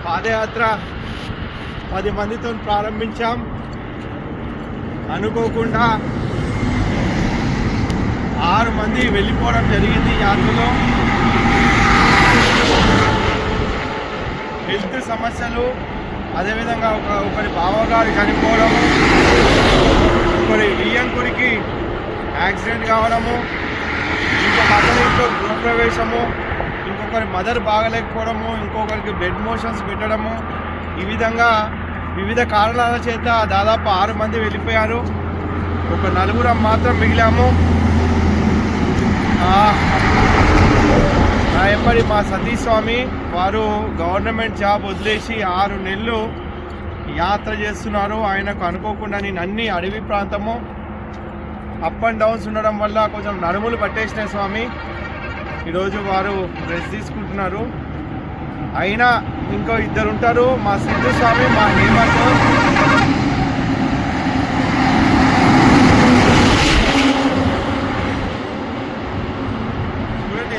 పాదయాత్ర 10 మందితో ప్రారంభించాం. అనుకోకుండా 6 మంది వెళ్ళిపోవడం జరిగింది. యాత్రలో హెల్త్ సమస్యలు, అదేవిధంగా ఒకరి బావగారు చనిపోవడము, ఒకరి వియ్యంకుడికి యాక్సిడెంట్ కావడము, ఇంకొక అతనితో గృహప్రవేశము, ఇంకొకరి మదర్ బాగలేకపోవడము, ఇంకొకరికి బ్లడ్ మోషన్స్ పెట్టడము, ఈ విధంగా వివిధ కారణాల చేత దాదాపు 6 మంది వెళ్ళిపోయారు. ఒక 4 మాత్రం మిగిలాము. నా ఎంబడి మా సతీష్ స్వామి వారు గవర్నమెంట్ జాబ్ వదిలేసి 6 నెలలు యాత్ర చేస్తున్నారు. ఆయనకు అనుకోకుండా నేను అన్ని అడవి ప్రాంతము అప్ అండ్ డౌన్స్ ఉండడం వల్ల కొంచెం నడుములు పట్టేసినాయి స్వామి. ఈరోజు వారు రెస్ట్ తీసుకుంటున్నారు. అయినా ఇంకో 2 ఉంటారు, మా సిద్ధు స్వామి, మా హేమంత్. చూడండి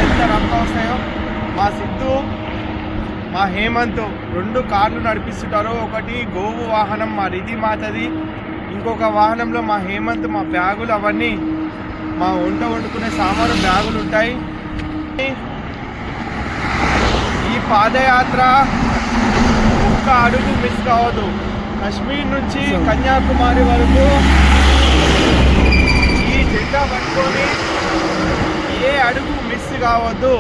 ఎంత రక్తం వస్తాయో. మా సిద్ధు, మా హేమంత్ 2 కార్లు నడిపిస్తుంటారు. ఒకటి గోవు వాహనం మా రిధి మాతది, ఇంకొక వాహనంలో మా హేమంత్ మా బ్యాగులు, అవన్నీ మా వంట వండుకునే సామాను బ్యాగులు ఉంటాయి. ఈ పాదయాత్ర ఒక్క అడుగు మిస్ కావద్దు. కాశ్మీర్ నుంచి కన్యాకుమారి వరకు ఈ జెండా పట్టుకొని ఏ అడుగు మిస్ కావద్దు.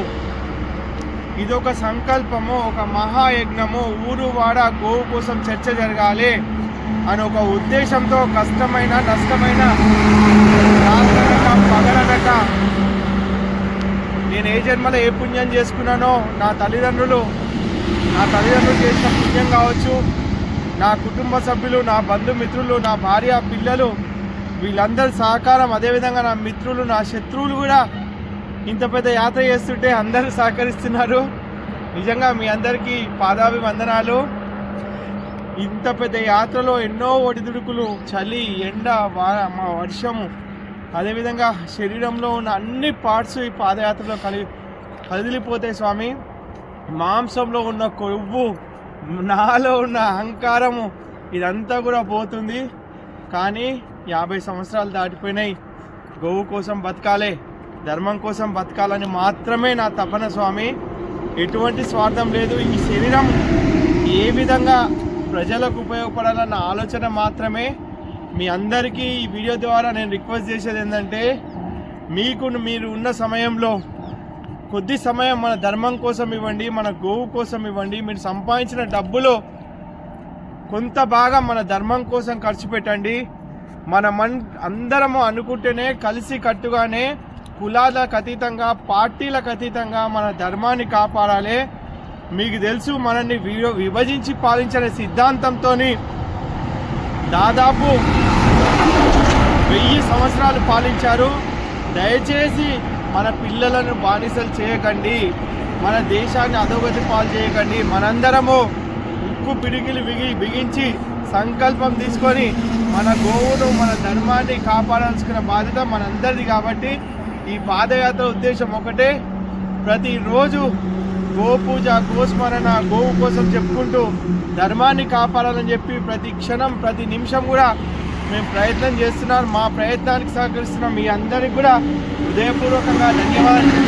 ఇదొక సంకల్పము, ఒక మహాయజ్ఞము. ఊరు వాడ గోవు కోసం చర్చ జరగాలి అని ఒక ఉద్దేశంతో కష్టమైన నష్టమైన పగలనక నేను ఏ జన్మలో ఏ పుణ్యం చేసుకున్నానో నా తల్లిదండ్రులు చేసిన పుణ్యం కావచ్చు, నా కుటుంబ సభ్యులు, నా బంధుమిత్రులు, నా భార్య, పిల్లలు, వీళ్ళందరి సహకారం, అదేవిధంగా నా మిత్రులు, నా శత్రువులు కూడా ఇంత పెద్ద యాత్ర చేస్తుంటే అందరూ సహకరిస్తున్నారు. నిజంగా మీ అందరికీ పాదాభివందనాలు. ఇంత పెద్ద యాత్రలో ఎన్నో ఒడిదుడుకులు, చలి, ఎండ, వర్షము, అదేవిధంగా శరీరంలో ఉన్న అన్ని పార్ట్స్ ఈ పాదయాత్రలో కదిలిపోతాయి స్వామి. మాంసంలో ఉన్న కొవ్వు, నాలో ఉన్న అహంకారము, ఇదంతా కూడా పోతుంది. కానీ 50 సంవత్సరాలు దాటిపోయినాయి. గోవు కోసం బతకాలి, ధర్మం కోసం బతకాలని మాత్రమే నా తపన స్వామి. ఎటువంటి స్వార్థం లేదు. ఈ శరీరం ఏ విధంగా ప్రజలకు ఉపయోగపడాలన్న ఆలోచన మాత్రమే. మీ అందరికీ ఈ వీడియో ద్వారా నేను రిక్వెస్ట్ చేసేది ఏంటంటే, మీరు ఉన్న సమయంలో కొద్ది సమయం మన ధర్మం కోసం ఇవ్వండి, మన గోవు కోసం ఇవ్వండి. మీరు సంపాదించిన డబ్బులో కొంత భాగం మన ధర్మం కోసం ఖర్చు పెట్టండి. అందరము అనుకుంటేనే, కలిసి కట్టుగానే, కులాలకు అతీతంగా, పార్టీలకు అతీతంగా మన ధర్మాన్ని కాపాడాలి. మీకు తెలుసు, మనల్ని విభజించి పాలించిన సిద్ధాంతంతో దాదాపు 1000 సంవత్సరాలు పాలించారు. దయచేసి మన పిల్లలను బానిసలు చేయకండి, మన దేశాన్ని అధోగతి పాలు చేయకండి. మనందరము ఉక్కు పిడికిలు బిగించి సంకల్పం తీసుకొని మన గోవును, మన ధర్మాన్ని కాపాడాల్సిన బాధ్యత మనందరిది. కాబట్టి ఈ పాదయాత్ర ఉద్దేశం ఒకటే, ప్రతిరోజు గోపూజ, గోస్మరణ, గోవు కోసం చెప్పుకుంటూ ధర్మాన్ని కాపాడాలని చెప్పి ప్రతి క్షణం, ప్రతి నిమిషం కూడా మేము ప్రయత్నం చేస్తున్నాం. మా ప్రయత్నానికి సహకరిస్తున్నాం. మీ అందరికీ కూడా హృదయపూర్వకంగా ధన్యవాదాలు.